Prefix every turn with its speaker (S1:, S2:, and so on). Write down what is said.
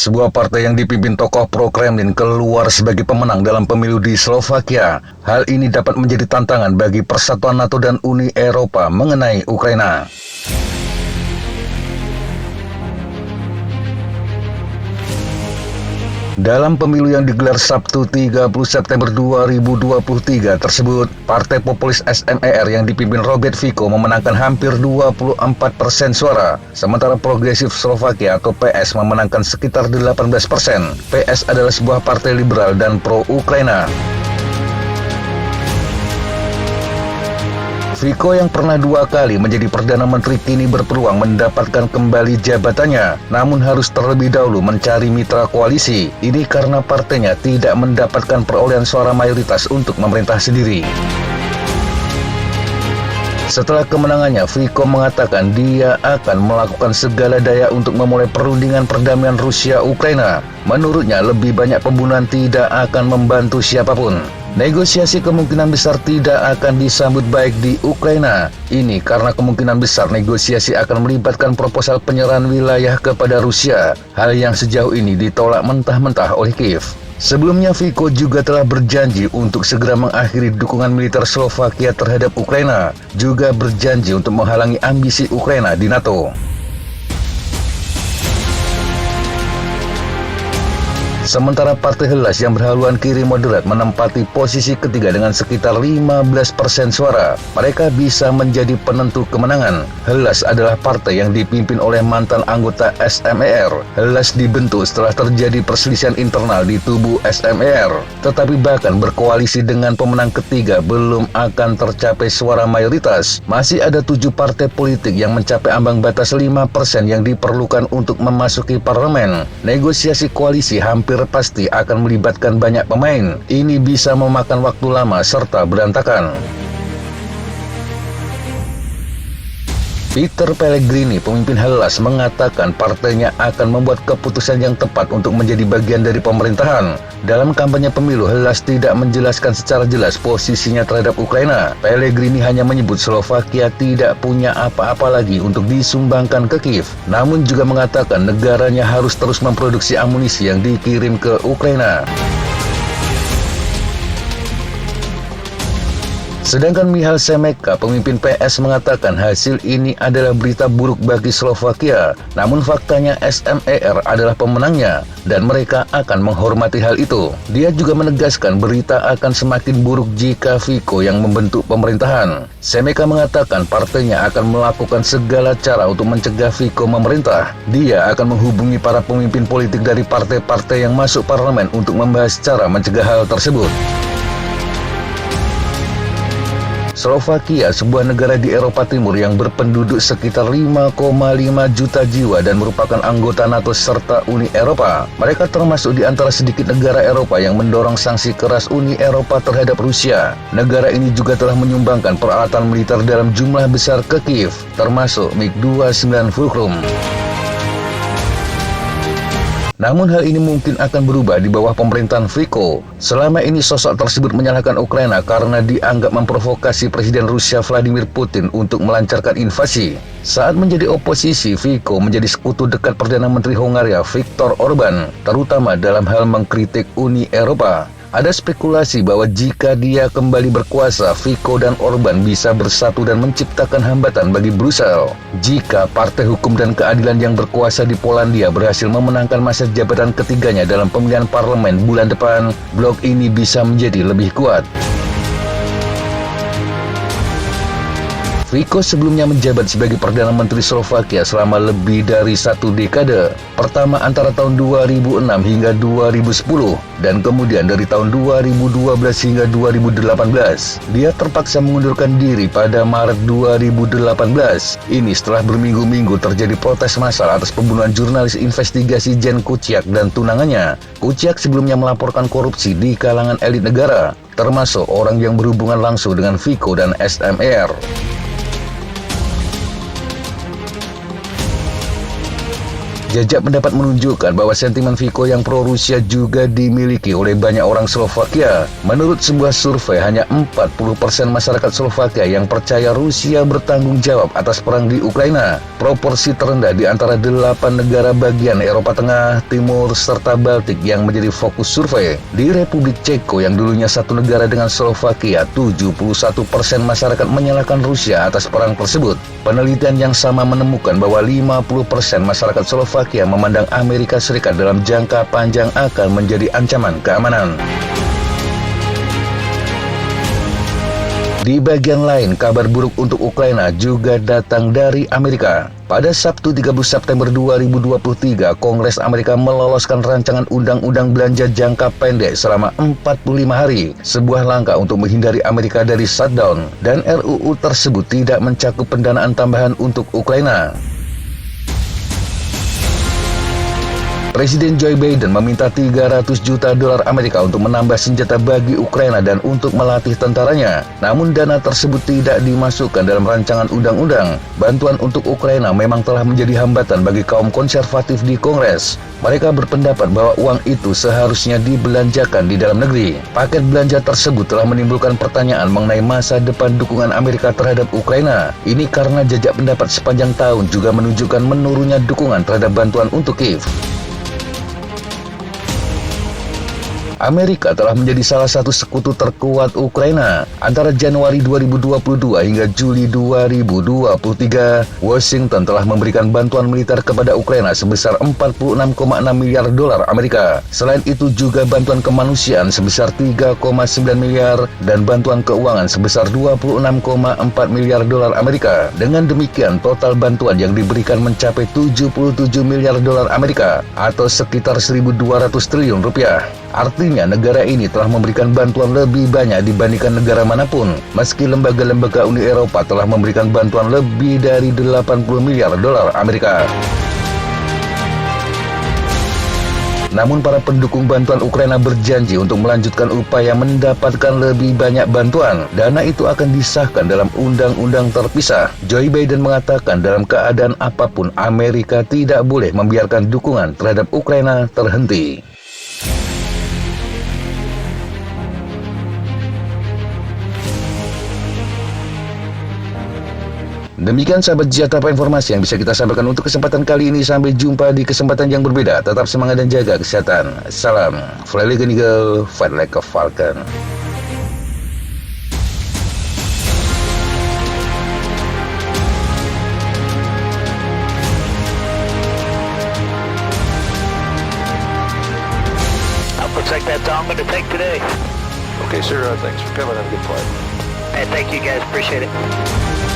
S1: Sebuah partai yang dipimpin tokoh pro-Kremlin keluar sebagai pemenang dalam pemilu di Slovakia. Hal ini dapat menjadi tantangan bagi persatuan NATO dan Uni Eropa mengenai Ukraina. Dalam pemilu yang digelar Sabtu 30 September 2023 tersebut, Partai Populis SMER yang dipimpin Robert Fico memenangkan hampir 24% suara, sementara Progresif Slovakia atau PS memenangkan sekitar 18%. PS adalah sebuah partai liberal dan pro-Ukraina. Fico yang pernah 2 kali menjadi Perdana Menteri kini berpeluang mendapatkan kembali jabatannya, namun harus terlebih dahulu mencari mitra koalisi. Ini karena partainya tidak mendapatkan perolehan suara mayoritas untuk memerintah sendiri. Setelah kemenangannya, Fico mengatakan dia akan melakukan segala daya untuk memulai perundingan perdamaian Rusia-Ukraina. Menurutnya, lebih banyak pembunuhan tidak akan membantu siapapun. Negosiasi kemungkinan besar tidak akan disambut baik di Ukraina. Ini karena kemungkinan besar negosiasi akan melibatkan proposal penyerahan wilayah kepada Rusia, hal yang sejauh ini ditolak mentah-mentah oleh Kiev. Sebelumnya, Fico juga telah berjanji untuk segera mengakhiri dukungan militer Slovakia terhadap Ukraina, juga berjanji untuk menghalangi ambisi Ukraina di NATO. Sementara Partai Hellas yang berhaluan kiri moderat menempati posisi ketiga dengan sekitar 15% suara. Mereka bisa menjadi penentu kemenangan. Hellas adalah partai yang dipimpin oleh mantan anggota SMER. Hellas dibentuk setelah terjadi perselisihan internal di tubuh SMER. Tetapi bahkan berkoalisi dengan pemenang ketiga belum akan tercapai suara mayoritas. Masih ada 7 partai politik yang mencapai ambang batas 5% yang diperlukan untuk memasuki parlemen. Negosiasi koalisi hampir pasti akan melibatkan banyak pemain. Ini bisa memakan waktu lama serta berantakan. Peter Pellegrini, pemimpin Hellas, mengatakan partainya akan membuat keputusan yang tepat untuk menjadi bagian dari pemerintahan. Dalam kampanye pemilu, Hellas tidak menjelaskan secara jelas posisinya terhadap Ukraina. Pellegrini hanya menyebut Slovakia tidak punya apa-apa lagi untuk disumbangkan ke Kiev. Namun juga mengatakan negaranya harus terus memproduksi amunisi yang dikirim ke Ukraina. Sedangkan Michal Šemeka, pemimpin PS, mengatakan hasil ini adalah berita buruk bagi Slovakia. Namun faktanya SMER adalah pemenangnya dan mereka akan menghormati hal itu. Dia juga menegaskan berita akan semakin buruk jika Fico yang membentuk pemerintahan. Šemeka mengatakan partainya akan melakukan segala cara untuk mencegah Fico memerintah. Dia akan menghubungi para pemimpin politik dari partai-partai yang masuk parlemen untuk membahas cara mencegah hal tersebut. Slovakia, sebuah negara di Eropa Timur yang berpenduduk sekitar 5,5 juta jiwa dan merupakan anggota NATO serta Uni Eropa. Mereka termasuk di antara sedikit negara Eropa yang mendorong sanksi keras Uni Eropa terhadap Rusia. Negara ini juga telah menyumbangkan peralatan militer dalam jumlah besar ke Kiev, termasuk MiG-29 Fulcrum. Namun hal ini mungkin akan berubah di bawah pemerintahan Fico. Selama ini sosok tersebut menyalahkan Ukraina karena dianggap memprovokasi Presiden Rusia Vladimir Putin untuk melancarkan invasi. Saat menjadi oposisi, Fico menjadi sekutu dekat Perdana Menteri Hongaria Viktor Orban, terutama dalam hal mengkritik Uni Eropa. Ada spekulasi bahwa jika dia kembali berkuasa, Fico dan Orban bisa bersatu dan menciptakan hambatan bagi Brussel. Jika Partai Hukum dan Keadilan yang berkuasa di Polandia berhasil memenangkan masa jabatan ketiganya dalam pemilihan parlemen bulan depan, blok ini bisa menjadi lebih kuat. Fico sebelumnya menjabat sebagai Perdana Menteri Slovakia selama lebih dari 1 dekade. Pertama antara tahun 2006 hingga 2010 dan kemudian dari tahun 2012 hingga 2018. Dia terpaksa mengundurkan diri pada Maret 2018. Ini setelah berminggu-minggu terjadi protes massal atas pembunuhan jurnalis investigasi Jan Kuciak dan tunangannya. Kuciak sebelumnya melaporkan korupsi di kalangan elit negara, termasuk orang yang berhubungan langsung dengan Fico dan SMER. Jajak pendapat menunjukkan bahwa sentimen Fico yang pro-Rusia juga dimiliki oleh banyak orang Slovakia. Menurut sebuah survei, hanya 40% masyarakat Slovakia yang percaya Rusia bertanggung jawab atas perang di Ukraina. Proporsi terendah di antara 8 negara bagian Eropa Tengah, Timur, serta Baltik yang menjadi fokus survei. Di Republik Ceko yang dulunya satu negara dengan Slovakia, 71% masyarakat menyalahkan Rusia atas perang tersebut. Penelitian yang sama menemukan bahwa 50% masyarakat Slovakia memandang Amerika Serikat dalam jangka panjang akan menjadi ancaman keamanan. Di bagian lain, kabar buruk untuk Ukraina juga datang dari Amerika. Pada Sabtu 30 September 2023, Kongres Amerika meloloskan rancangan undang-undang belanja jangka pendek selama 45 hari. Sebuah langkah untuk menghindari Amerika dari shutdown, dan RUU tersebut tidak mencakup pendanaan tambahan untuk Ukraina. Presiden Joe Biden meminta 300 juta dolar Amerika untuk menambah senjata bagi Ukraina dan untuk melatih tentaranya. Namun dana tersebut tidak dimasukkan dalam rancangan undang-undang. Bantuan untuk Ukraina memang telah menjadi hambatan bagi kaum konservatif di Kongres. Mereka berpendapat bahwa uang itu seharusnya dibelanjakan di dalam negeri. Paket belanja tersebut telah menimbulkan pertanyaan mengenai masa depan dukungan Amerika terhadap Ukraina. Ini karena jajak pendapat sepanjang tahun juga menunjukkan menurunnya dukungan terhadap bantuan untuk Kiev. Amerika telah menjadi salah satu sekutu terkuat Ukraina. Antara Januari 2022 hingga Juli 2023, Washington telah memberikan bantuan militer kepada Ukraina sebesar 46,6 miliar dolar Amerika. Selain itu juga bantuan kemanusiaan sebesar 3,9 miliar dan bantuan keuangan sebesar 26,4 miliar dolar Amerika. Dengan demikian, total bantuan yang diberikan mencapai 77 miliar dolar Amerika atau sekitar 1.200 triliun rupiah. Artinya negara ini telah memberikan bantuan lebih banyak dibandingkan negara manapun, meski lembaga-lembaga Uni Eropa telah memberikan bantuan lebih dari 80 miliar dolar Amerika. Namun para pendukung bantuan Ukraina berjanji untuk melanjutkan upaya mendapatkan lebih banyak bantuan. Dana itu akan disahkan dalam undang-undang terpisah. Joe Biden mengatakan dalam keadaan apapun Amerika tidak boleh membiarkan dukungan terhadap Ukraina terhenti. Demikian sahabat Jatapa informasi yang bisa kita sampaikan untuk kesempatan kali ini. Sampai jumpa di kesempatan yang berbeda. Tetap semangat dan jaga kesehatan. Salam Fly Like an Eagle, Fight Like a Falcon.
S2: Looks like that's all I'm going to take today.
S3: Okay, sir. Thanks for coming. Have a good flight.
S2: Hey, thank you guys. Appreciate it.